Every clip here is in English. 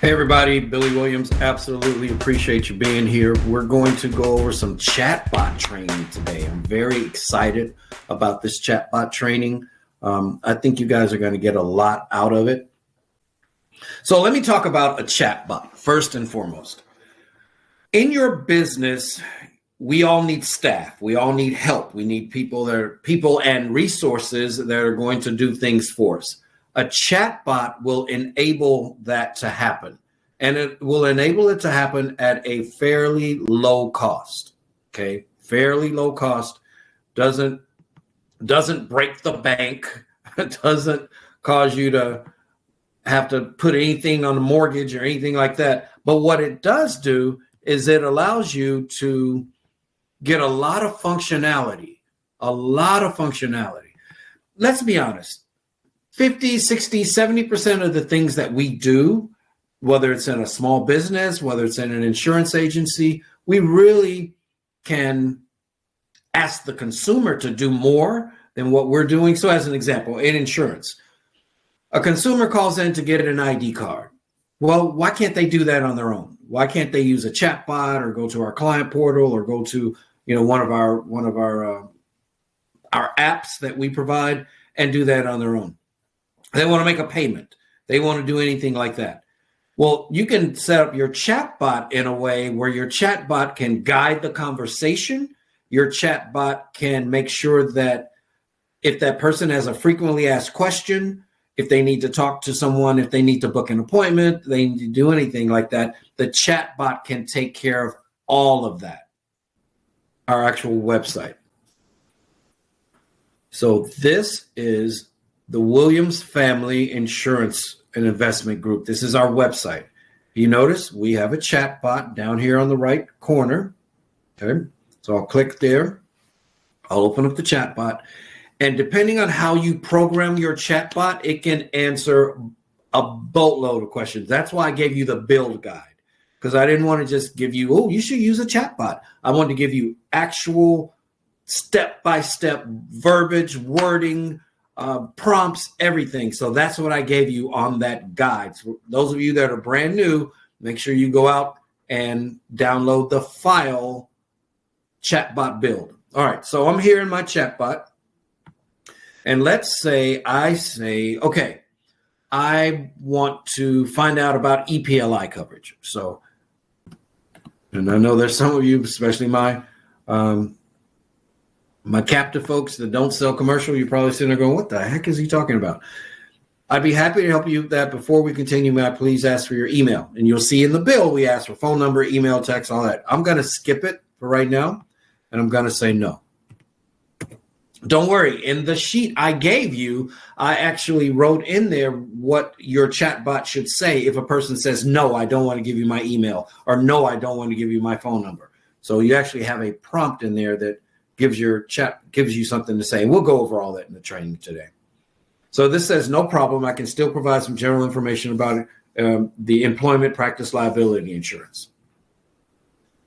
Hey everybody, Billy Williams. Absolutely appreciate you being here. We're going to go over some chatbot training today. I'm very excited about this chatbot training. I think you guys are going to get a lot out of it. So let me talk about a chatbot first and foremost. In your business, we all need staff. We all need help. We need people and resources that are going to do things for us. A chatbot will enable that to happen, and it will enable it to happen at a fairly low cost. Okay, fairly low cost. Doesn't break the bank. It doesn't cause you to have to put anything on the mortgage or anything like that. But what it does do is it allows you to get a lot of functionality. Let's be honest. 50, 60, 70% of the things that we do, whether it's in a small business, whether it's in an insurance agency, we really can ask the consumer to do more than what we're doing. So as an example, in insurance, a consumer calls in to get an ID card. Well, why can't they do that on their own? Why can't they use a chatbot or go to our client portal or go to, one of our apps that we provide and do that on their own? They want to make a payment. They want to do anything like that. Well, you can set up your chatbot in a way where your chatbot can guide the conversation. Your chatbot can make sure that if that person has a frequently asked question, if they need to talk to someone, if they need to book an appointment, they need to do anything like that, the chatbot can take care of all of that. Our actual website. So this is the Williams Family Insurance and Investment Group. This is our website. You notice we have a chatbot down here on the right corner. Okay, so I'll click there. I'll open up the chatbot. And depending on how you program your chatbot, it can answer a boatload of questions. That's why I gave you the build guide, because I didn't want to just give you, oh, you should use a chatbot. I wanted to give you actual step-by-step verbiage, wording, prompts, everything. So that's what I gave you on that guide. So those of you that are brand new, make sure you go out and download the file chatbot build. All right, so I'm here in my chatbot. And let's say okay, I want to find out about EPLI coverage. So, and I know there's some of you, especially my captive folks that don't sell commercial, you're probably sitting there going, what the heck is he talking about? I'd be happy to help you with that. Before we continue, may I please ask for your email? And you'll see in the bill, we ask for phone number, email, text, all that. I'm going to skip it for right now, and I'm going to say no. Don't worry. In the sheet I gave you, I actually wrote in there what your chatbot should say if a person says, no, I don't want to give you my email, or no, I don't want to give you my phone number. So you actually have a prompt in there that gives you something to say. And we'll go over all that in the training today. So this says, no problem. I can still provide some general information about the employment practice liability insurance.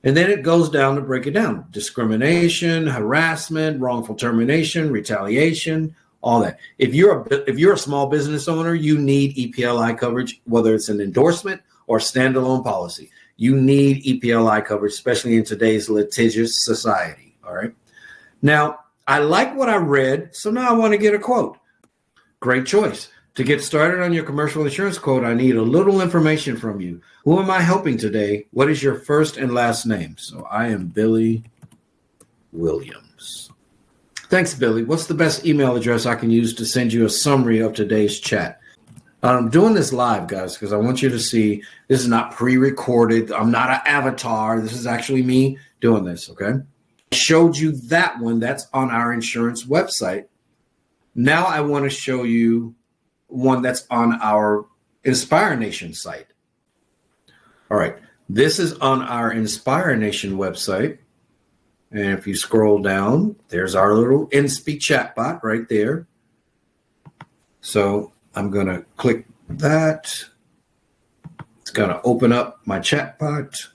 And then it goes down to break it down. Discrimination, harassment, wrongful termination, retaliation, all that. If you're a small business owner, you need EPLI coverage, whether it's an endorsement or standalone policy. You need EPLI coverage, especially in today's litigious society. All right. Now, I like what I read, so now I want to get a quote. Great choice. To get started on your commercial insurance quote, I need a little information from you. Who am I helping today? What is your first and last name? So I am Billy Williams. Thanks, Billy. What's the best email address I can use to send you a summary of today's chat? I'm doing this live, guys, because I want you to see this is not pre-recorded. I'm not an avatar. This is actually me doing this, okay? I showed you that one. That's on our insurance website. Now I want to show you one that's on our Inspire Nation site. All right, this is on our Inspire Nation website. And if you scroll down, there's our little InSpeak chatbot right there. So I'm going to click that. It's going to open up my chatbot.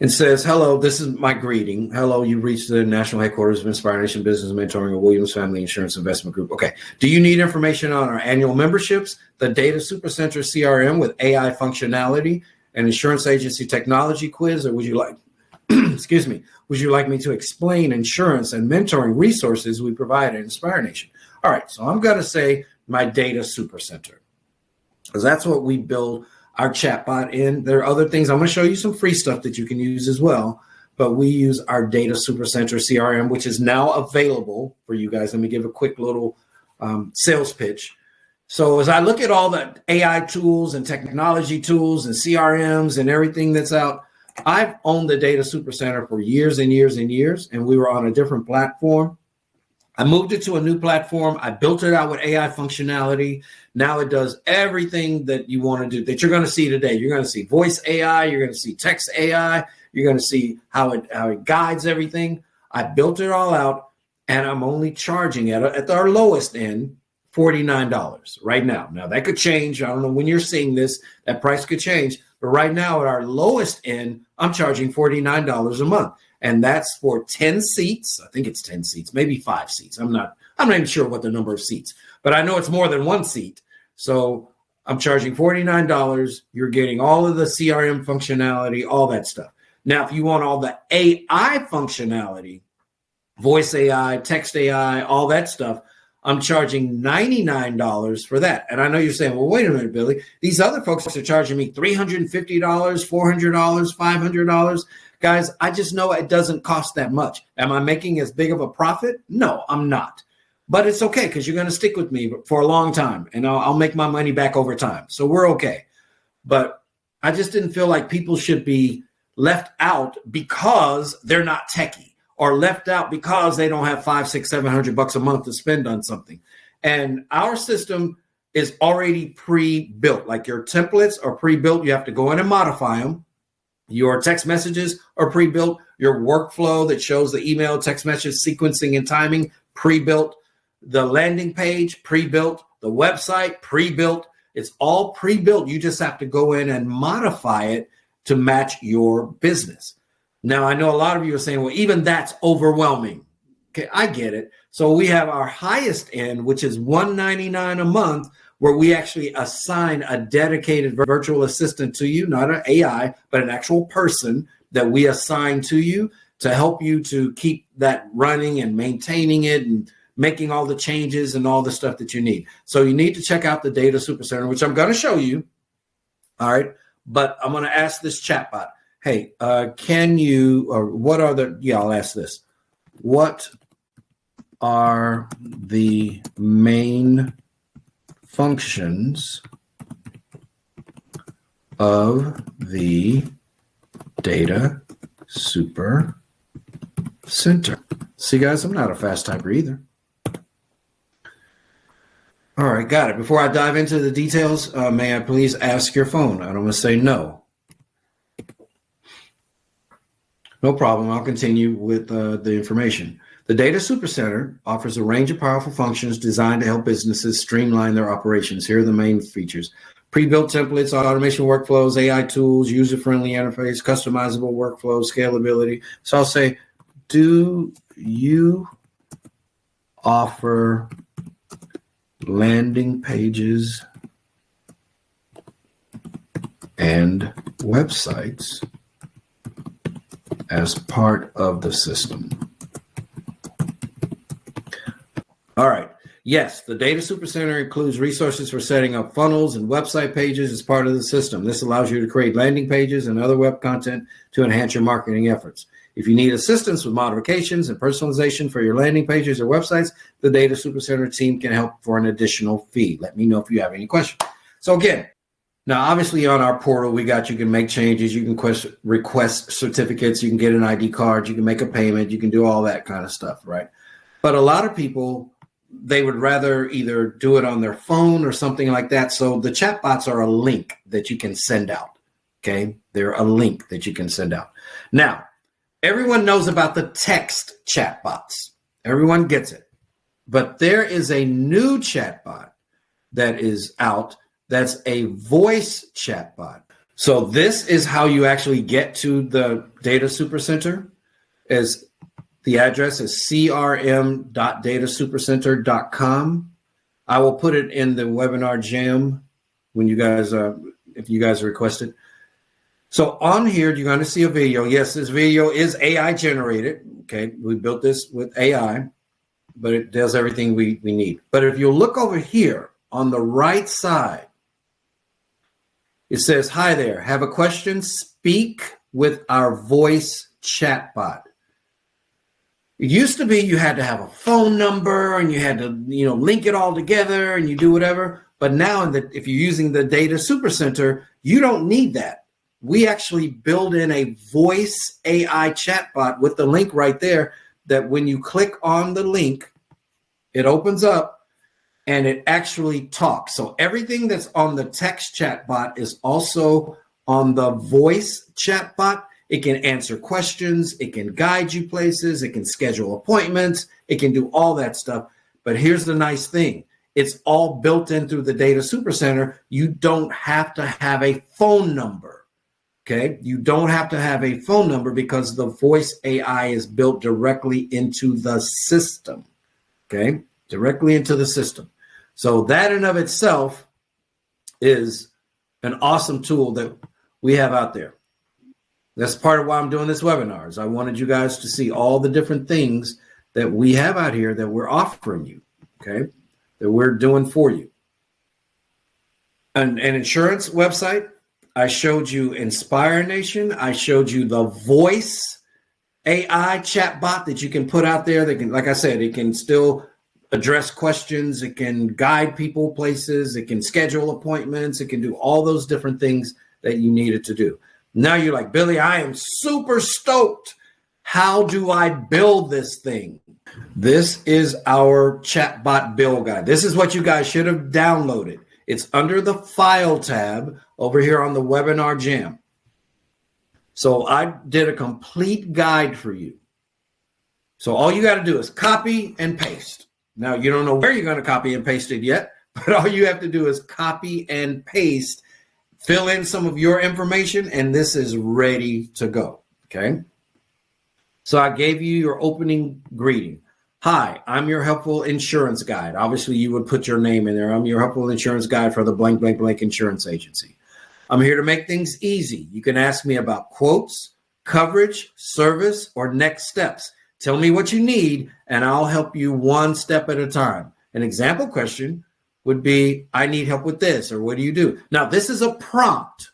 and says, hello, this is my greeting. Hello, you've reached the national headquarters of Inspire Nation Business Mentoring of Williams Family Insurance Investment Group. Okay. Do you need information on our annual memberships, the Data Super Center CRM with AI functionality, an insurance agency technology quiz, or would you like, excuse me, would you like me to explain insurance and mentoring resources we provide at Inspire Nation? All right. So I'm going to say my Data Super Center, because that's what we build our chatbot in. There are other things. I'm going to show you some free stuff that you can use as well, but we use our Data Super Center CRM, which is now available for you guys. Let me give a quick little sales pitch. So as I look at all the AI tools and technology tools and CRMs and everything that's out, I've owned the Data Super Center for years and years and years, and we were on a different platform. I moved it to a new platform. I built it out with AI functionality. Now it does everything that you want to do, that you're going to see today. You're going to see voice AI. You're going to see text AI. You're going to see how it guides everything. I built it all out, and I'm only charging at our lowest end, $49 right now. Now, that could change. I don't know when you're seeing this. That price could change. But right now, at our lowest end, I'm charging $49 a month. And that's for 10 seats. I think it's 10 seats, maybe 5 seats. I'm not even sure what the number of seats, but I know it's more than one seat. So I'm charging $49. You're getting all of the CRM functionality, all that stuff. Now, if you want all the AI functionality, voice AI, text AI, all that stuff, I'm charging $99 for that. And I know you're saying, well, wait a minute, Billy. These other folks are charging me $350, $400, $500. Guys, I just know it doesn't cost that much. Am I making as big of a profit? No, I'm not. But it's okay because you're going to stick with me for a long time, and I'll make my money back over time. So we're okay. But I just didn't feel like people should be left out because they're not techie, or left out because they don't have $500, $600, $700 a month to spend on something. And our system is already pre-built. Like your templates are pre-built. You have to go in and modify them. Your text messages are pre-built. Your workflow that shows the email, text message sequencing and timing, pre-built. The landing page, pre-built. The website, pre-built. It's all pre-built. You just have to go in and modify it to match your business. Now, I know a lot of you are saying, well, even that's overwhelming. Okay, I get it. So we have our highest end, which is $199 a month, where we actually assign a dedicated virtual assistant to you, not an AI, but an actual person that we assign to you to help you to keep that running and maintaining it and making all the changes and all the stuff that you need. So you need to check out the Data Super Center, which I'm going to show you. All right. But I'm going to ask this chatbot, hey, can you, or what are the, I'll ask this. What are the main functions of the Data Super Center? See, guys, I'm not a fast typer either. All right, got it. Before I dive into the details, may I please ask your phone? I'm going to say no. No problem. I'll continue with the information. The Data Super Center offers a range of powerful functions designed to help businesses streamline their operations. Here are the main features: pre-built templates, automation workflows, AI tools, user-friendly interface, customizable workflows, scalability. So I'll say, do you offer landing pages and websites as part of the system? All right. Yes, the Data Super Center includes resources for setting up funnels and website pages as part of the system. This allows you to create landing pages and other web content to enhance your marketing efforts. If you need assistance with modifications and personalization for your landing pages or websites, the Data Super Center team can help for an additional fee. Let me know if you have any questions. So again, now obviously on our portal, you can make changes, you can request certificates, you can get an ID card, you can make a payment, you can do all that kind of stuff, right? But a lot of people, they would rather either do it on their phone or something like that. So the chatbots are a link that you can send out, okay? They're a link that you can send out. Now, everyone knows about the text chatbots. Everyone gets it. But there is a new chatbot that is out that's a voice chatbot. So this is how you actually get to the Data Super Center. Is the address is crm.datasupercenter.com. I will put it in the webinar jam when you guys, if you guys request it. So on here, you're going to see a video. Yes, this video is AI generated. Okay, we built this with AI, but it does everything we need. But if you look over here on the right side, it says, "Hi there, have a question? Speak with our voice chatbot." It used to be you had to have a phone number and you had to, link it all together and you do whatever. But now if you're using the Data Super Center, you don't need that. We actually build in a voice AI chatbot with the link right there that when you click on the link, it opens up and it actually talks. So everything that's on the text chatbot is also on the voice chatbot. It can answer questions, it can guide you places, it can schedule appointments, it can do all that stuff. But here's the nice thing. It's all built in through the Data Super Center. You don't have to have a phone number, okay? You don't have to have a phone number because the voice AI is built directly into the system, okay? Directly into the system. So that in of itself is an awesome tool that we have out there. That's part of why I'm doing this webinar, is I wanted you guys to see all the different things that we have out here that we're offering you, okay, that we're doing for you. An insurance website, I showed you Inspire Nation. I showed you the voice AI chatbot that you can put out there that can, like I said, it can still address questions. It can guide people places. It can schedule appointments. It can do all those different things that you need it to do. Now you're like, Billy, I am super stoked. How do I build this thing? This is our chatbot build guide. This is what you guys should have downloaded. It's under the file tab over here on the webinar jam. So I did a complete guide for you. So all you got to do is copy and paste. Now you don't know where you're going to copy and paste it yet, but all you have to do is copy and paste. Fill in some of your information, and this is ready to go, okay? So I gave you your opening greeting. Hi, I'm your helpful insurance guide. Obviously, you would put your name in there. I'm your helpful insurance guide for the blank, blank, blank insurance agency. I'm here to make things easy. You can ask me about quotes, coverage, service, or next steps. Tell me what you need, and I'll help you one step at a time. An example question would be, I need help with this, or what do you do? Now, this is a prompt,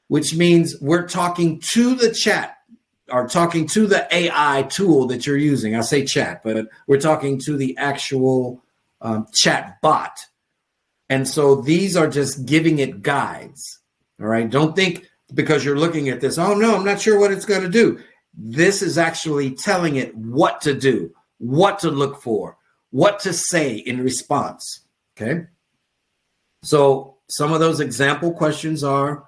which means we're talking to the chat or talking to the AI tool that you're using. I say chat, but we're talking to the actual chat bot. And so these are just giving it guides, all right? Don't think because you're looking at this, oh no, I'm not sure what it's gonna do. This is actually telling it what to do, what to look for, what to say in response. Okay, so some of those example questions are,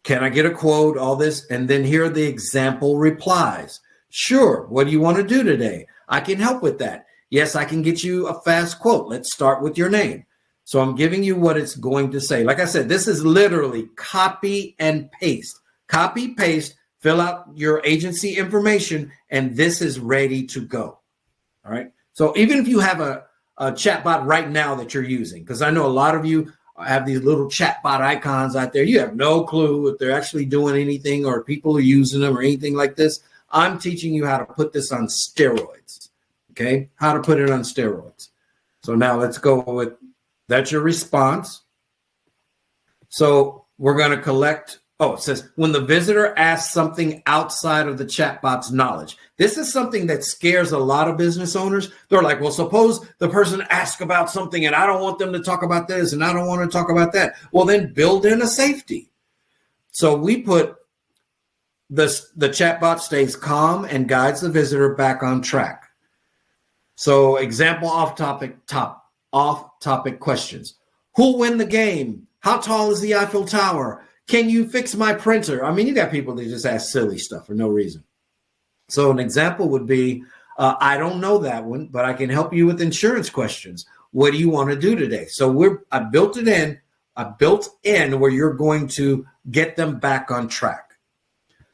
can I get a quote, all this, and then here are the example replies. Sure, what do you want to do today? I can help with that. Yes, I can get you a fast quote. Let's start with your name. So I'm giving you what it's going to say. Like I said, this is literally copy and paste. Copy, paste, fill out your agency information, and this is ready to go. All right, so even if you have a chatbot right now that you're using, because I know a lot of you have these little chatbot icons out there. You have no clue if they're actually doing anything or people are using them or anything like this. I'm teaching you how to put this on steroids, okay? How to put it on steroids. So now let's go with, that's your response. So we're going to collect, it says, when the visitor asks something outside of the chatbot's knowledge. This is something that scares a lot of business owners. They're like, well, suppose the person asks about something and I don't want them to talk about this and I don't want to talk about that. Well, then build in a safety. So we put the chatbot stays calm and guides the visitor back on track. So example off-topic questions. Who'll win the game? How tall is the Eiffel Tower? Can you fix my printer? I mean, you got people that just ask silly stuff for no reason. So an example would be, I don't know that one, but I can help you with insurance questions. What do you want to do today? So I built it in. built in where you're going to get them back on track.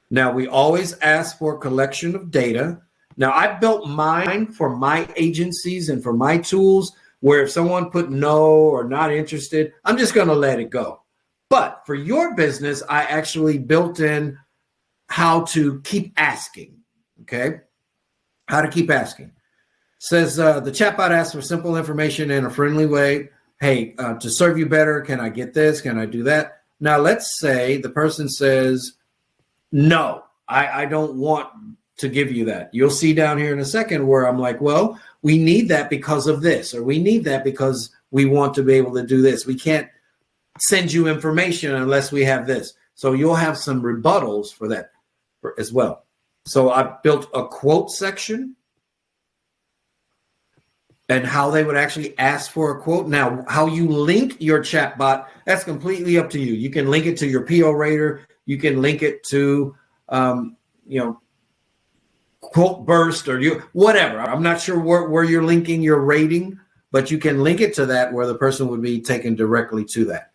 Now, we always ask for a collection of data. Now, I built mine for my agencies and for my tools where if someone put no or not interested, I'm just going to let it go. But for your business, I actually built in how to keep asking, okay? How to keep asking. Says the chatbot asks for simple information in a friendly way. Hey, to serve you better, can I get this? Can I do that? Now, let's say the person says, no, I don't want to give you that. You'll see down here in a second where I'm like, well, we need that because of this, or we need that because we want to be able to do this. We can't send you information unless we have this. So you'll have some rebuttals for that as well. So I built a quote section and how they would actually ask for a quote. Now, how you link your chatbot, that's completely up to you. You can link it to your PO rater. You can link it to, quote burst or whatever. I'm not sure where you're linking your rating, but you can link it to that where the person would be taken directly to that.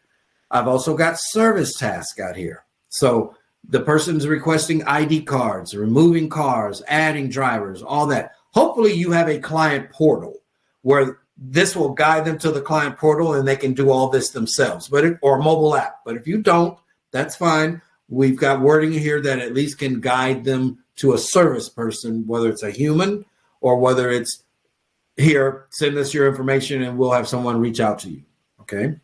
I've also got service tasks out here. So the person's requesting ID cards, removing cars, adding drivers, all that. Hopefully you have a client portal where this will guide them to the client portal and they can do all this themselves, or a mobile app. But if you don't, that's fine. We've got wording here that at least can guide them to a service person, whether it's a human or whether it's here, send us your information and we'll have someone reach out to you, okay?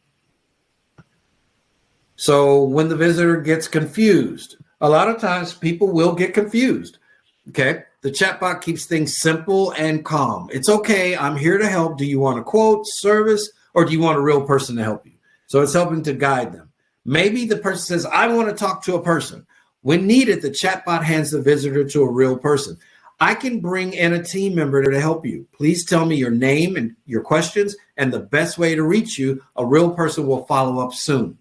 So when the visitor gets confused, a lot of times people will get confused, okay? The chatbot keeps things simple and calm. It's okay, I'm here to help. Do you want a quote, service, or do you want a real person to help you? So it's helping to guide them. Maybe the person says, I want to talk to a person. When needed, the chatbot hands the visitor to a real person. I can bring in a team member to help you. Please tell me your name and your questions and the best way to reach you. A real person will follow up soon.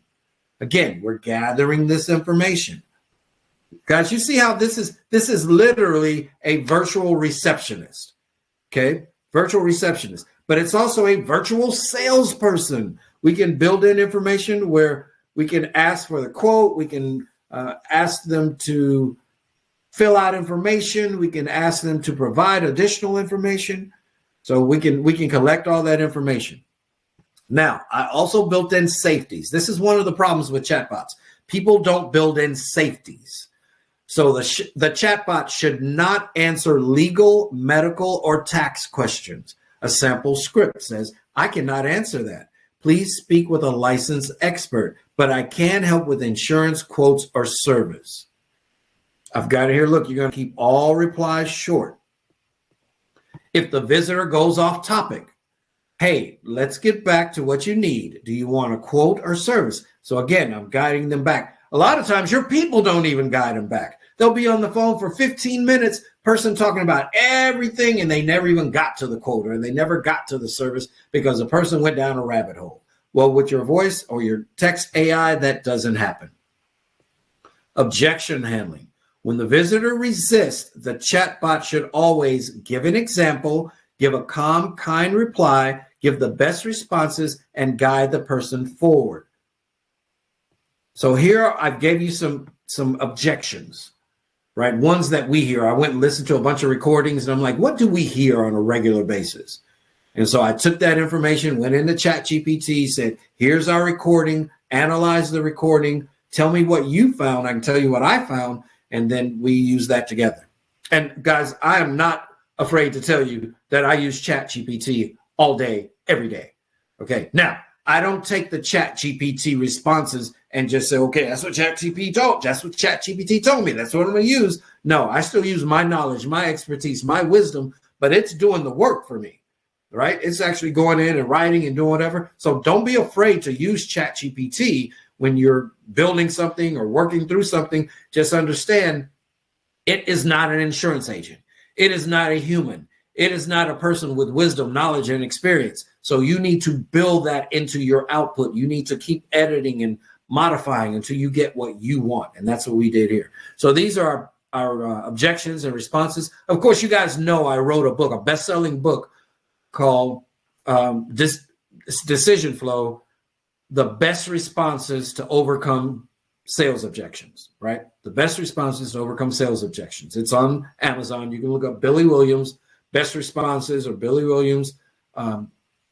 Again, we're gathering this information. Guys, you see how this is literally a virtual receptionist, okay? Virtual receptionist, but it's also a virtual salesperson. We can build in information where we can ask for the quote. We can ask them to fill out information. We can ask them to provide additional information. So we can collect all that information. Now, I also built in safeties. This is one of the problems with chatbots. People don't build in safeties. So the chatbot should not answer legal, medical, or tax questions. A sample script says, I cannot answer that. Please speak with a licensed expert, but I can help with insurance, quotes, or service. I've got it here. Look, you're going to keep all replies short. If the visitor goes off topic, hey, let's get back to what you need. Do you want a quote or service? So again, I'm guiding them back. A lot of times your people don't even guide them back. They'll be on the phone for 15 minutes, person talking about everything, and they never even got to the quote or they never got to the service because the person went down a rabbit hole. Well, with your voice or your text AI, that doesn't happen. Objection handling. When the visitor resists, the chatbot should always give an example, give a calm, kind reply, give the best responses, and guide the person forward. So here I gave you some objections, right? Ones that we hear. I went and listened to a bunch of recordings and I'm like, what do we hear on a regular basis? And so I took that information, went into ChatGPT, said, here's our recording, analyze the recording, tell me what you found. I can tell you what I found. And then we use that together. And guys, I am not afraid to tell you that I use ChatGPT all day, every day. Okay. Now, I don't take the ChatGPT responses and just say, okay, that's what ChatGPT told me. That's what I'm going to use. No, I still use my knowledge, my expertise, my wisdom, but it's doing the work for me, right? It's actually going in and writing and doing whatever. So don't be afraid to use ChatGPT when you're building something or working through something. Just understand it is not an insurance agent. It is not a human. It is not a person with wisdom, knowledge, and experience. So you need to build that into your output. You need to keep editing and modifying until you get what you want. And that's what we did here. So these are our objections and responses. Of course, you guys know I wrote a book, a best-selling book called Decision Flow, the best responses to overcome sales objections, right? The best responses to overcome sales objections. It's on Amazon. You can look up Billy Williams, best responses, or Billy Williams,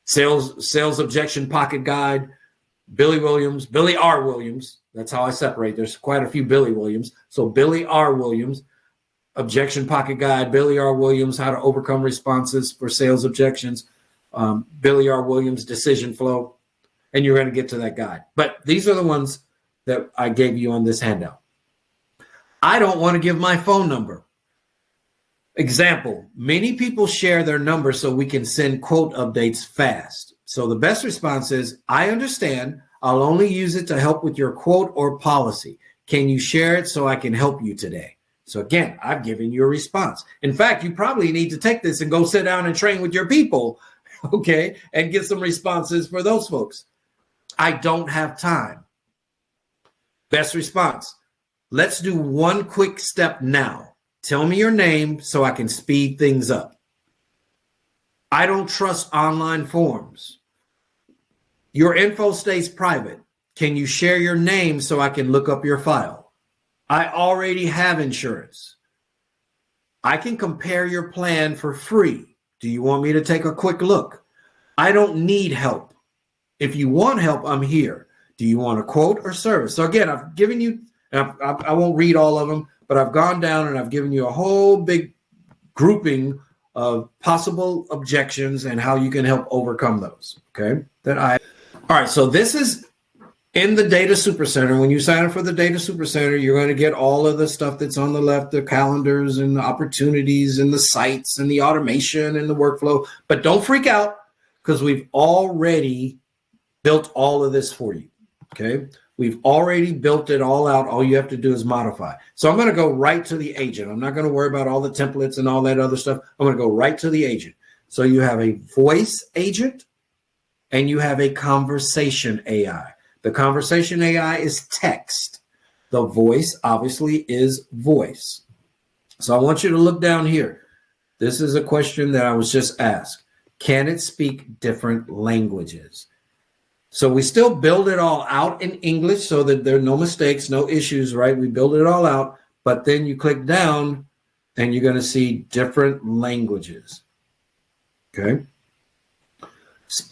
sales objection pocket guide, Billy Williams, Billy R. Williams. That's how I separate. There's quite a few Billy Williams. So Billy R. Williams, objection pocket guide, Billy R. Williams, how to overcome responses for sales objections, Billy R. Williams, decision flow, and you're going to get to that guide. But these are the ones that I gave you on this handout. I don't want to give my phone number. Example, many people share their number so we can send quote updates fast. So the best response is, I understand. I'll only use it to help with your quote or policy. Can you share it so I can help you today? So again, I've given you a response. In fact, you probably need to take this and go sit down and train with your people, okay, and get some responses for those folks. I don't have time. Best response. Let's do one quick step now. Tell me your name so I can speed things up. I don't trust online forms. Your info stays private. Can you share your name so I can look up your file? I already have insurance. I can compare your plan for free. Do you want me to take a quick look? I don't need help. If you want help, I'm here. Do you want a quote or service? So again, I've given you, I won't read all of them, but I've gone down and I've given you a whole big grouping of possible objections and how you can help overcome those. Okay. All right. So this is in the Data Super Center. When you sign up for the Data Super Center, you're going to get all of the stuff that's on the left, the calendars and the opportunities and the sites and the automation and the workflow. But don't freak out because we've already built all of this for you. Okay. We've already built it all out. All you have to do is modify. So I'm going to go right to the agent. I'm not going to worry about all the templates and all that other stuff. I'm going to go right to the agent. So you have a voice agent and you have a conversation AI. The conversation AI is text. The voice obviously is voice. So I want you to look down here. This is a question that I was just asked. Can it speak different languages? So we still build it all out in English so that there are no mistakes, no issues, right? We build it all out, but then you click down and you're going to see different languages. Okay.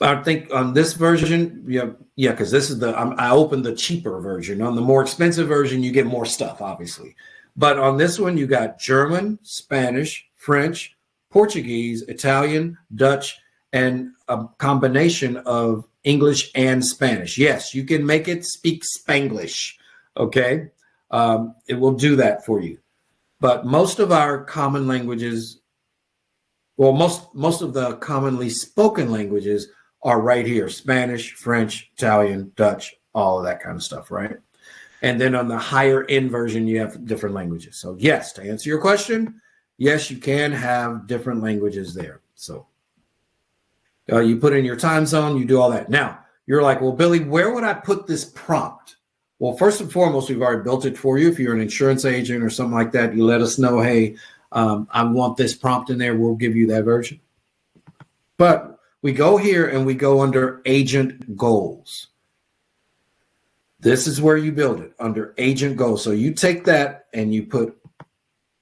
I think on this version, yeah, because this is I opened the cheaper version. On the more expensive version, you get more stuff, obviously. But on this one, you got German, Spanish, French, Portuguese, Italian, Dutch, and a combination of English and Spanish. Yes, you can make it speak Spanglish, okay? It will do that for you. But most of our common languages, well, most of the commonly spoken languages are right here. Spanish, French, Italian, Dutch, all of that kind of stuff, right? And then on the higher end version, you have different languages. So yes, to answer your question, yes, you can have different languages there. So you put in your time zone, you do all that. Now, you're like, well, Billy, where would I put this prompt? Well, first and foremost, we've already built it for you. If you're an insurance agent or something like that, you let us know, hey, I want this prompt in there. We'll give you that version. But we go here and we go under agent goals. This is where you build it, under agent goals. So you take that and you put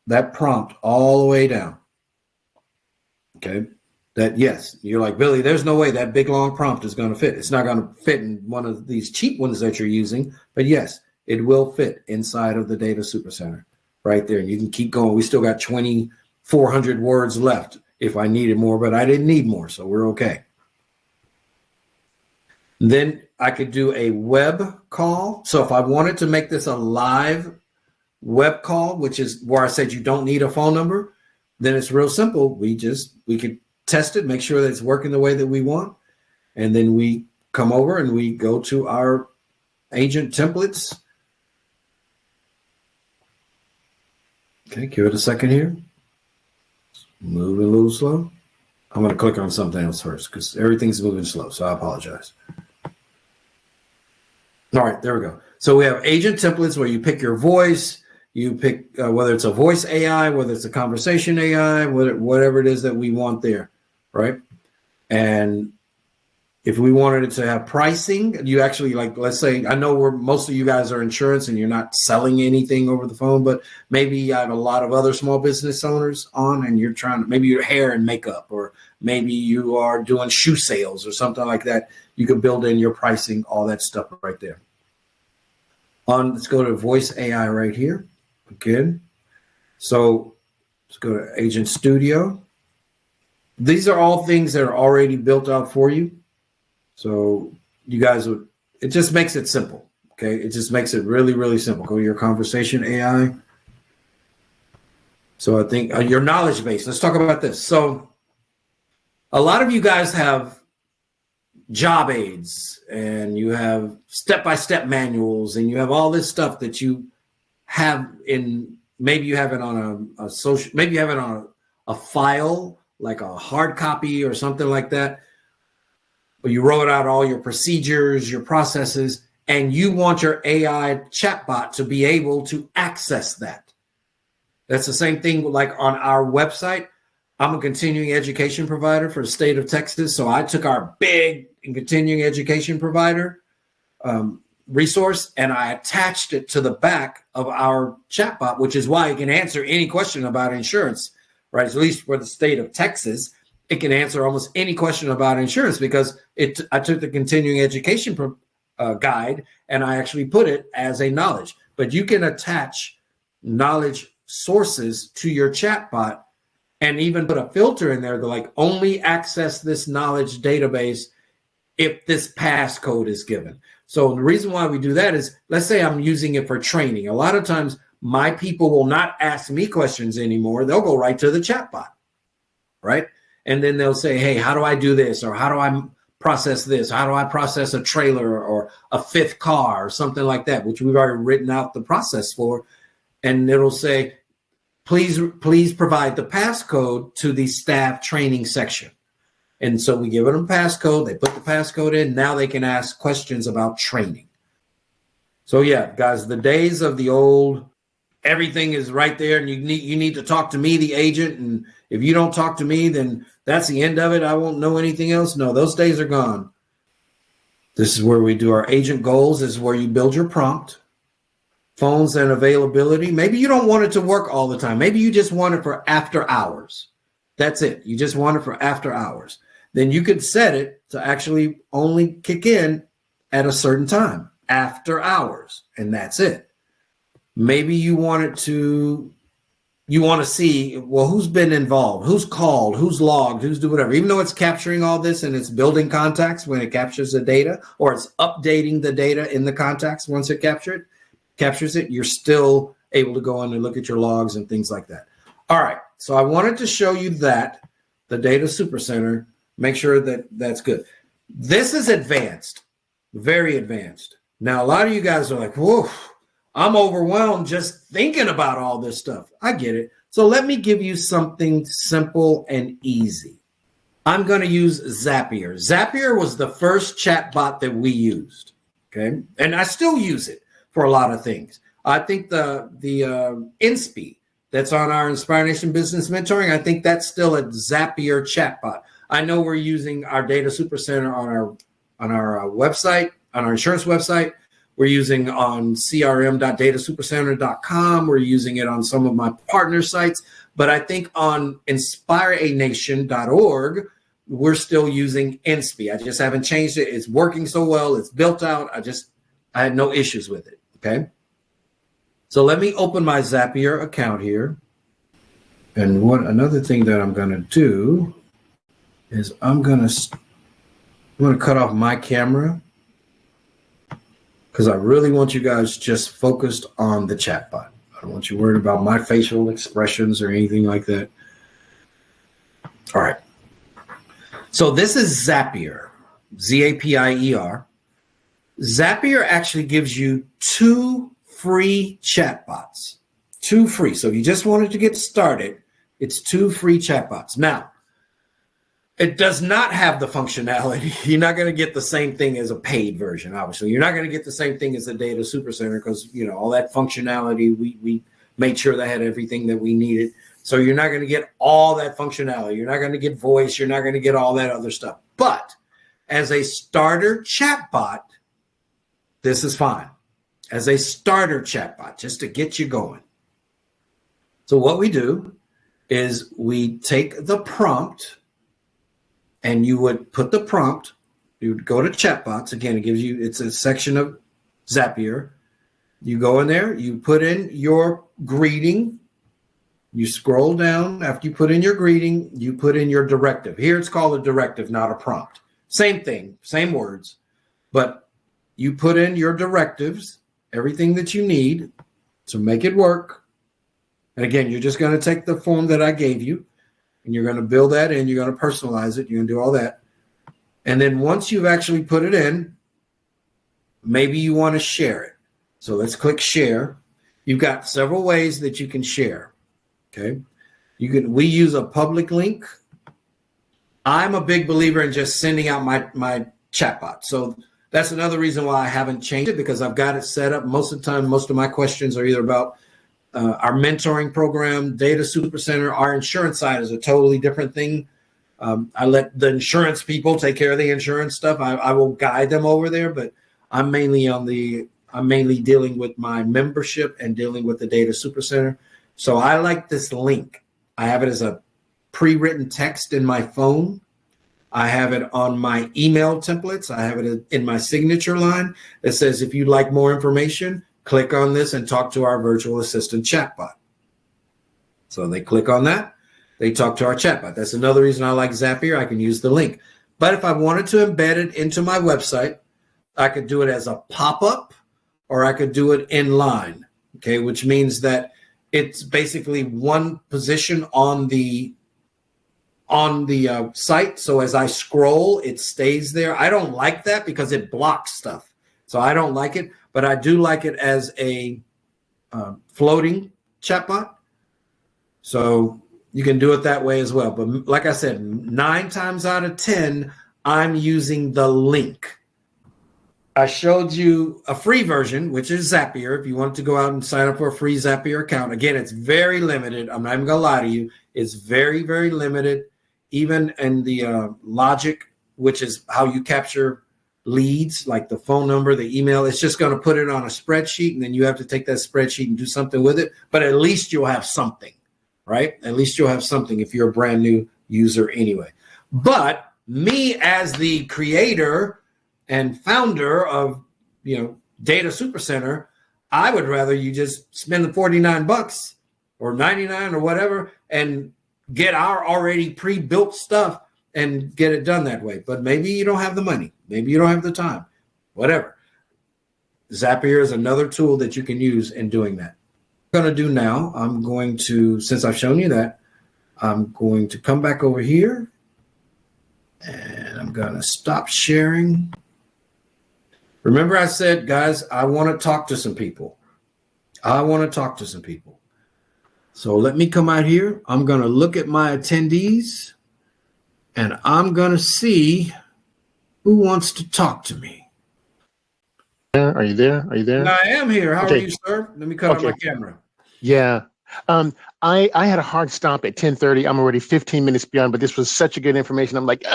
that prompt all the way down. Okay. That, yes, you're like, Billy, there's no way that big long prompt is going to fit. It's not going to fit in one of these cheap ones that you're using, but yes, it will fit inside of the Data Super Center right there. And you can keep going. We still got 2,400 words left if I needed more, but I didn't need more, so we're okay. Then I could do a web call. So if I wanted to make this a live web call, which is where I said you don't need a phone number, then it's real simple. We could test it, make sure that it's working the way that we want. And then we come over and we go to our agent templates. Okay, give it a second here. Moving a little slow. I'm going to click on something else first because everything's moving slow, so I apologize. All right, there we go. So we have agent templates where you pick your voice, you pick whether it's a voice AI, whether it's a conversation AI, whatever it is that we want there, right? And If we wanted it to have pricing, you actually, like, let's say, I know most of you guys are insurance and you're not selling anything over the phone, but maybe you have a lot of other small business owners on and you're trying to, maybe your hair and makeup, or maybe you are doing shoe sales or something like that. You can build in your pricing, all that stuff right there. Let's go to voice AI right here again. So let's go to Agent Studio. These are all things that are already built out for you. So you guys it just makes it simple. Okay. It just makes it really, really simple. Go to your conversation AI. So I think your knowledge base, let's talk about this. So a lot of you guys have job aids and you have step-by-step manuals and you have all this stuff that you have maybe you have it on a social, maybe you have it on a file, like a hard copy or something like that. But you wrote out all your procedures, your processes, and you want your AI chatbot to be able to access that. That's the same thing like on our website. I'm a continuing education provider for the state of Texas. So I took our big and continuing education provider resource and I attached it to the back of our chatbot, which is why it can answer any question about insurance, right? At least for the state of Texas. It can answer almost any question about insurance because I took the continuing education guide and I actually put it as a knowledge. But you can attach knowledge sources to your chatbot and even put a filter in there to like only access this knowledge database if this passcode is given. So the reason why we do that is, let's say I'm using it for training. A lot of times my people will not ask me questions anymore. They'll go right to the chatbot, right? And then they'll say, hey, how do I do this? Or how do I process this? How do I process a trailer or a fifth car or something like that, which we've already written out the process for. And it'll say, please provide the passcode to the staff training section. And so we give them a passcode. They put the passcode in. Now they can ask questions about training. So yeah, guys, the days of the old, everything is right there and you need to talk to me, the agent. And if you don't talk to me, then that's the end of it. I won't know anything else. No, those days are gone. This is where we do our agent goals. This is where you build your prompt, phones and availability. Maybe you don't want it to work all the time. Maybe you just want it for after hours. That's it. You just want it for after hours. Then you could set it to actually only kick in at a certain time, after hours, and that's it. Maybe you want to see, well, who's been involved, who's called, who's logged, who's doing whatever. Even though it's capturing all this and it's building contacts when it captures the data, or it's updating the data in the contacts once it captures it, you're still able to go in and look at your logs and things like that. All right, so I wanted to show you that, the Data Super Center, make sure that that's good. This is advanced, very advanced. Now, a lot of you guys are like, whoa, I'm overwhelmed just thinking about all this stuff. I get it. So let me give you something simple and easy. I'm going to use Zapier. Zapier was the first chatbot that we used, okay? And I still use it for a lot of things. I think the InSpe that's on our Inspire Nation Business Mentoring, I think that's still a Zapier chatbot. I know we're using our Data Super Center on our website, on our insurance website. We're using on crm.datasupercenter.com. We're using it on some of my partner sites. But I think on inspireanation.org, we're still using InSpe. I just haven't changed it. It's working so well. It's built out. I had no issues with it. Okay. So let me open my Zapier account here. And another thing that I'm going to do is I'm going to cut off my camera because I really want you guys just focused on the chatbot. I don't want you worried about my facial expressions or anything like that. All right. So this is Zapier, Zapier. Zapier actually gives you 2 free chatbots, 2 free. So if you just wanted to get started, it's 2 free chatbots. Now, it does not have the functionality. You're not going to get the same thing as a paid version, obviously. You're not going to get the same thing as the Data Super Center because, all that functionality, we made sure they had everything that we needed. So you're not going to get all that functionality. You're not going to get voice. You're not going to get all that other stuff. But as a starter chatbot, this is fine. As a starter chatbot, just to get you going. So what we do is we take the prompt, and you would put the prompt, you would go to chatbots. Again, it gives you, it's a section of Zapier. You go in there, you put in your greeting, you scroll down. After you put in your greeting, you put in your directive. Here it's called a directive, not a prompt. Same thing, same words, but you put in your directives, everything that you need to make it work. And again, you're just going to take the form that I gave you, and you're going to build that in. You're going to personalize it. You're going to do all that. And then once you've actually put it in, maybe you want to share it. So let's click share. You've got several ways that you can share. Okay. We use a public link. I'm a big believer in just sending out my chatbot. So that's another reason why I haven't changed it, because I've got it set up. Most of the time, most of my questions are either about our mentoring program, Data Super Center. Our insurance side is a totally different thing. I let the insurance people take care of the insurance stuff. I will guide them over there, but I'm mainly dealing with my membership and dealing with the Data Super Center. So I like this link. I have it as a pre-written text in my phone. I have it on my email templates. I have it in my signature line that says, if you'd like more information, click on this and talk to our virtual assistant chatbot. So they click on that. They talk to our chatbot. That's another reason I like Zapier. I can use the link. But if I wanted to embed it into my website, I could do it as a pop-up, or I could do it in line. Okay, which means that it's basically one position on the site. So as I scroll, it stays there. I don't like that because it blocks stuff. So I don't like it, but I do like it as a floating chatbot. So you can do it that way as well. But like I said, 9 times out of 10, I'm using the link. I showed you a free version, which is Zapier. If you want to go out and sign up for a free Zapier account, again, it's very limited. I'm not even going to lie to you. It's very, very limited. Even in the logic, which is how you capture leads, like the phone number, the email, it's just going to put it on a spreadsheet, and then you have to take that spreadsheet and do something with it. But at least you'll have something, right? At least you'll have something if you're a brand new user anyway. But me as the creator and founder of, Data Super Center, I would rather you just spend the $49 or $99 or whatever and get our already pre-built stuff and get it done that way. But maybe you don't have the money. Maybe you don't have the time, whatever. Zapier is another tool that you can use in doing that. What I'm going to do now, I'm going to, since I've shown you that, I'm going to come back over here and I'm going to stop sharing. Remember I said, guys, I want to talk to some people. So let me come out here. I'm going to look at my attendees and I'm going to see who wants to talk to me. Are you there? I am here. How are you, sir? Let me cut on my camera. Yeah. I had a hard stop at 10:30. I'm already 15 minutes beyond, but this was such a good information. I'm like,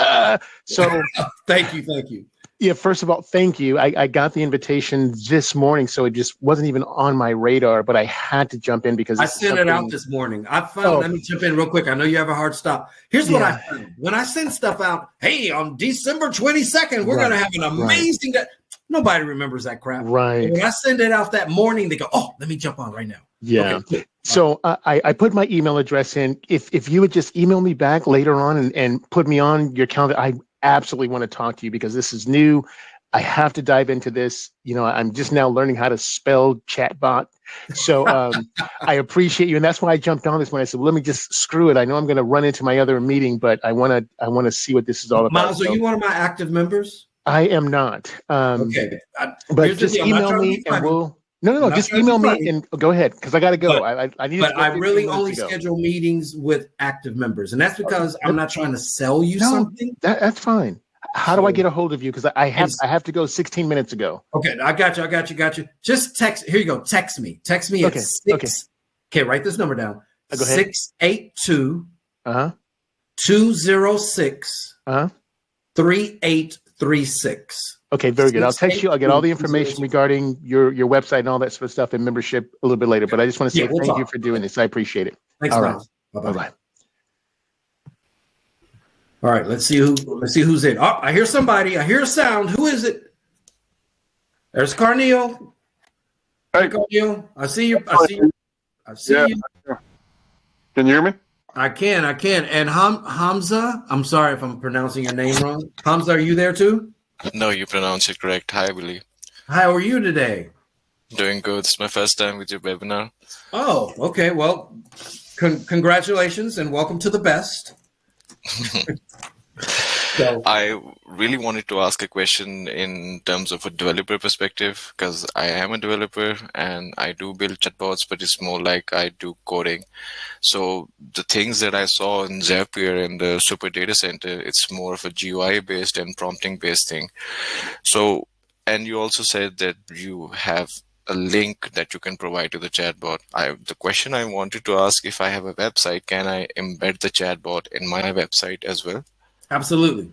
so Thank you. Yeah, first of all, thank you. I got the invitation this morning, so it just wasn't even on my radar, but I had to jump in because I sent it out this morning. I found, let me jump in real quick. I know you have a hard stop. Here's what I found. When I send stuff out, hey, on December 22nd, we're going to have an amazing day. Nobody remembers that crap. Right. And when I send it out that morning, they go, oh, let me jump on right now. Yeah. Okay. So I put my email address in. If you would just email me back later on and put me on your calendar, I absolutely want to talk to you because this is new. I have to dive into this. I'm just now learning how to spell chatbot. So I appreciate you. And that's why I jumped on this when I said, well, let me just screw it. I know I'm going to run into my other meeting, but I want to see what this is all about. Miles, are you one of my active members? I am not. Okay. But just email me and we'll... No. Just email me and go ahead because I got to go. I need. But I really only schedule meetings with active members, and that's because I'm not trying to sell you something. That's fine. How do I get a hold of you? Because I have to go 16 minutes ago. Okay, I got you. Just text. Here you go. Text me at 6. Okay, write this number down. Go ahead. 682 206 3833. 636. Okay, very good. I'll text you. I'll get all the information regarding your website and all that sort of stuff and membership a little bit later. But I just want to say thank you for doing this. I appreciate it. Thanks, all right. Bye bye. All right, let's see who's in. Oh, I hear somebody. I hear a sound. Who is it? There's Carneal. Hey, Carneal. I see you. I see you. Can you hear me? I can. And Hamza, I'm sorry if I'm pronouncing your name wrong. Hamza, are you there too? No, you pronounce it correct. Hi, Billy. How are you today? Doing good. It's my first time with your webinar. Oh, okay. Well, congratulations and welcome to the best. So, I really wanted to ask a question in terms of a developer perspective, because I am a developer and I do build chatbots, but it's more like I do coding. So the things that I saw in Zapier and the Super Data Center, it's more of a GUI based and prompting based thing. So, and you also said that you have a link that you can provide to the chatbot. The question I wanted to ask, if I have a website, can I embed the chatbot in my website as well? Absolutely.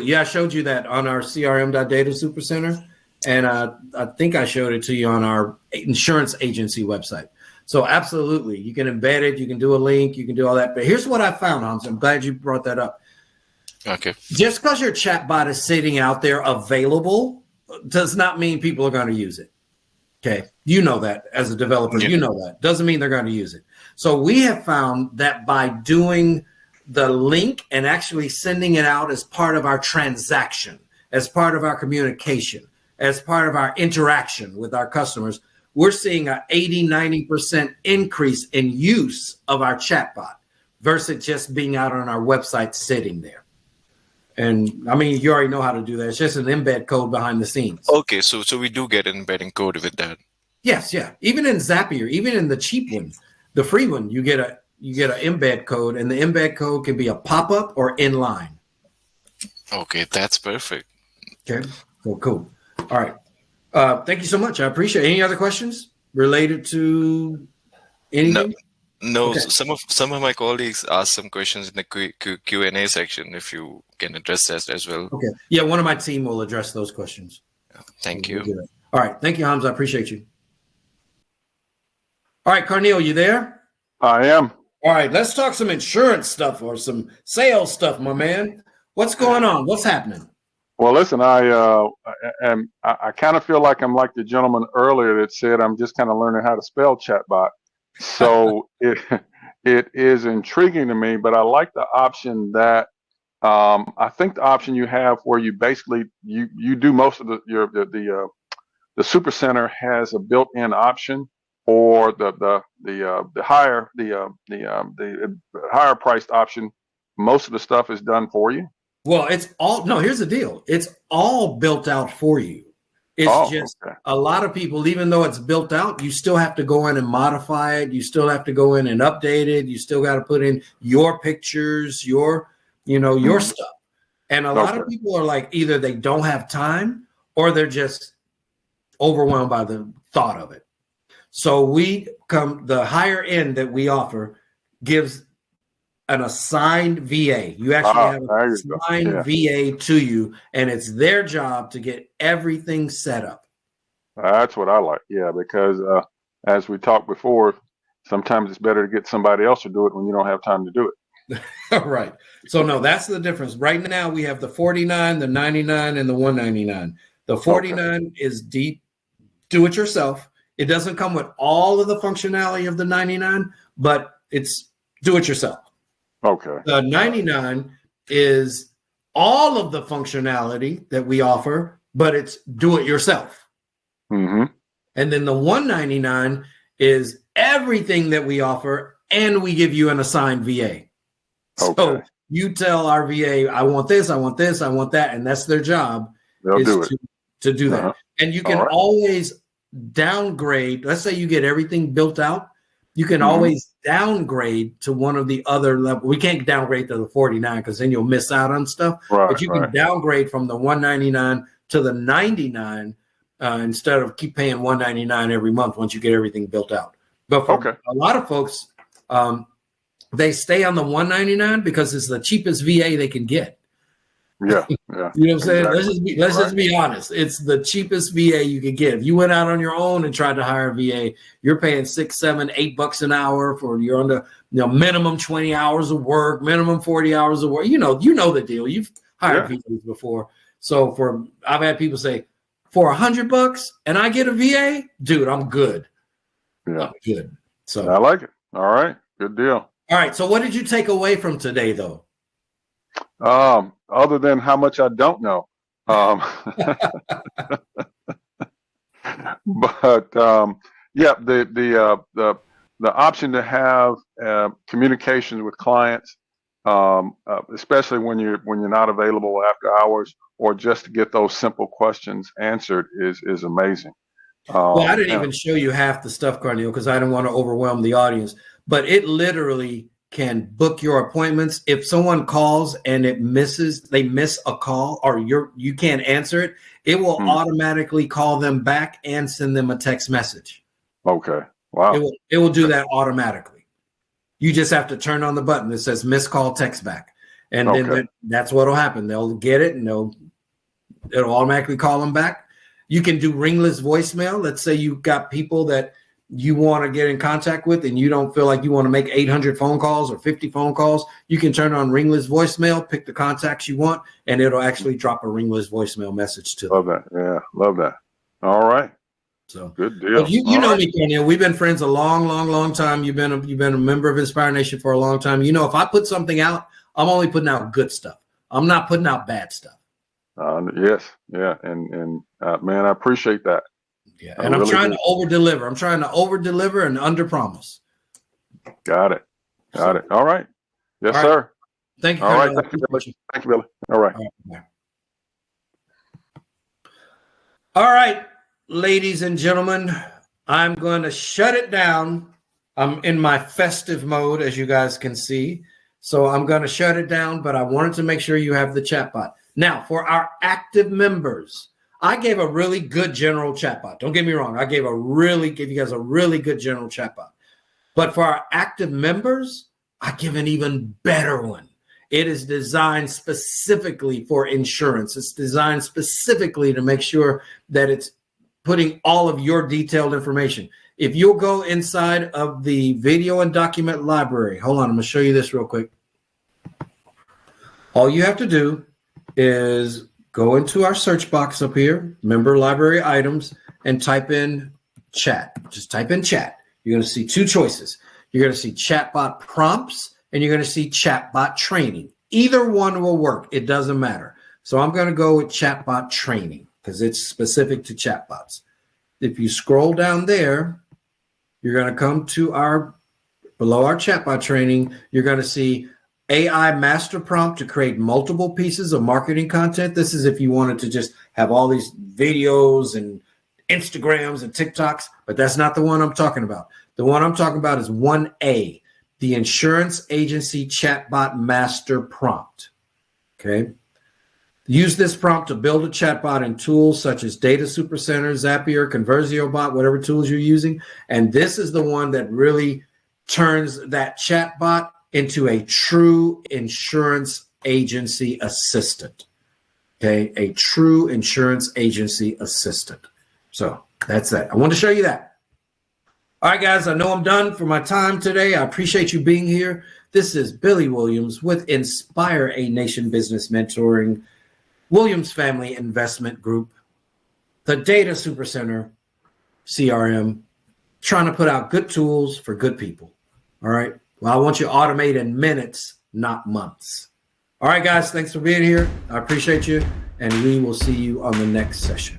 Yeah, I showed you that on our CRM.Data Super Center. And I think I showed it to you on our insurance agency website. So absolutely, you can embed it. You can do a link. You can do all that. But here's what I found, Hans. I'm glad you brought that up. Okay. Just because your chatbot is sitting out there available does not mean people are going to use it. Okay. You know that as a developer, you know that. Doesn't mean they're going to use it. So we have found that by doing the link and actually sending it out as part of our transaction, as part of our communication, as part of our interaction with our customers, we're seeing an 80-90% increase in use of our chatbot versus just being out on our website sitting there. And I mean, you already know how to do that. It's just an embed code behind the scenes. Okay, so we do get embedding code with that. Yes, yeah. Even in Zapier, even in the cheap one, the free one, you get an embed code, and the embed code can be a pop-up or inline. Okay, that's perfect. Okay, cool. All right. Thank you so much. I appreciate it. Any other questions related to anything? No. Okay. Some of my colleagues asked some questions in the Q&A section, if you can address that as well. Okay. Yeah, one of my team will address those questions. Thank you. All right. Thank you, Hamza. I appreciate you. All right, Carneal, you there? I am. All right, let's talk some insurance stuff or some sales stuff, my man. What's going on? What's happening? Well, listen, I kind of feel like I'm like the gentleman earlier that said I'm just kind of learning how to spell chatbot. So it is intriguing to me, but I like the option that I think the option you have where you basically you do most of the Super Center has a built-in option, or the higher priced option. Most of the stuff is done for you. Well, here's the deal. It's all built out for you. It's a lot of people, even though it's built out, you still have to go in and modify it. You still have to go in and update it. You still got to put in your pictures, your stuff. And a lot of people are like, either they don't have time or they're just overwhelmed by the thought of it. So the higher end that we offer gives an assigned VA. You actually have an assigned VA to you, and it's their job to get everything set up. That's what I like. Yeah, because as we talked before, sometimes it's better to get somebody else to do it when you don't have time to do it. Right. So no, that's the difference. Right now we have the 49, the 99, and the 199. The 49 is deep, do it yourself. It doesn't come with all of the functionality of the 99, but it's do it yourself. Okay. The 99 is all of the functionality that we offer, but it's do it yourself. Mm-hmm. And then the 199 is everything that we offer, and we give you an assigned VA. So you tell our VA, I want this, I want this, I want that, and that's their job. They'll do it. To do that. And you can always downgrade. Let's say you get everything built out. You can always downgrade to one of the other levels. We can't downgrade to the 49 because then you'll miss out on stuff. Right, but you can downgrade from the 199 to the 99 instead of keep paying 199 every month once you get everything built out. But for a lot of folks, they stay on the 199 because it's the cheapest VA they can get. Yeah. You know what I'm saying? Exactly. Let's just be honest. It's the cheapest VA you could get. If you went out on your own and tried to hire a VA, you're paying $6, $7, $8 an hour for you're on the minimum 20 hours of work, minimum 40 hours of work. You know the deal. You've hired VAs before. So I've had people say, for $100 and I get a VA, dude, I'm good. Yeah. I'm good. So I like it. All right. Good deal. All right. So what did you take away from today, though? Other than how much I don't know. But yeah, the option to have communications with clients, especially when you're not available after hours, or just to get those simple questions answered, is amazing. Well, I didn't even show you half the stuff, Carneal, because I didn't want to overwhelm the audience. But it literally can book your appointments. If someone calls and they miss a call, or you can't answer it, it will automatically call them back and send them a text message. Okay. Wow. It will do that automatically. You just have to turn on the button that says "Miss Call, Text Back," and then that's what will happen. They'll get it, and it'll automatically call them back. You can do ringless voicemail. Let's say you've got people that you want to get in contact with and you don't feel like you want to make 800 phone calls or 50 phone calls. You can turn on ringless voicemail, pick the contacts you want, and it'll actually drop a ringless voicemail message to them. Love that. Yeah, love that. All right. So good deal. Well, you know me, Carneal. We've been friends a long time. You've been a member of Inspire Nation for a long time. If I put something out, I'm only putting out good stuff. I'm not putting out bad stuff. Yes. Yeah. And man, I appreciate that. Yeah. And I'm trying to over-deliver. I'm trying to over-deliver and under-promise. Got it. All right. Yes, sir. Thank you. All right. Thank you, Billy. Thank you, Billy. All right. All right, ladies and gentlemen, I'm going to shut it down. I'm in my festive mode, as you guys can see. So I'm going to shut it down, but I wanted to make sure you have the chatbot. Now, for our active members, I gave a really good general chatbot. Don't get me wrong. I gave you guys a really good general chatbot. But for our active members, I give an even better one. It is designed specifically for insurance. It's designed specifically to make sure that it's putting all of your detailed information. If you'll go inside of the video and document library, hold on, I'm going to show you this real quick. All you have to do is go into our search box up here, member library items, and type in chat. Just type in chat. You're going to see two choices. You're going to see chatbot prompts, and you're going to see chatbot training. Either one will work. It doesn't matter. So I'm going to go with chatbot training because it's specific to chatbots. If you scroll down there, you're going to come to below our chatbot training. You're going to see AI master prompt to create multiple pieces of marketing content. This is if you wanted to just have all these videos and Instagrams and TikToks, but that's not the one I'm talking about. The one I'm talking about is 1A, the insurance agency chatbot master prompt. Okay. Use this prompt to build a chatbot in tools such as Data Super Center, Zapier, ConversioBot, whatever tools you're using. And this is the one that really turns that chatbot into a true insurance agency assistant. Okay, a true insurance agency assistant. So that's that. I want to show you that. All right, guys, I know I'm done for my time today. I appreciate you being here. This is Billy Williams with Inspire a Nation Business Mentoring, Williams Family Investment Group, the Data Super Center CRM, trying to put out good tools for good people. All right. Well, I want you to automate in minutes, not months. All right, guys, thanks for being here. I appreciate you, and we will see you on the next session.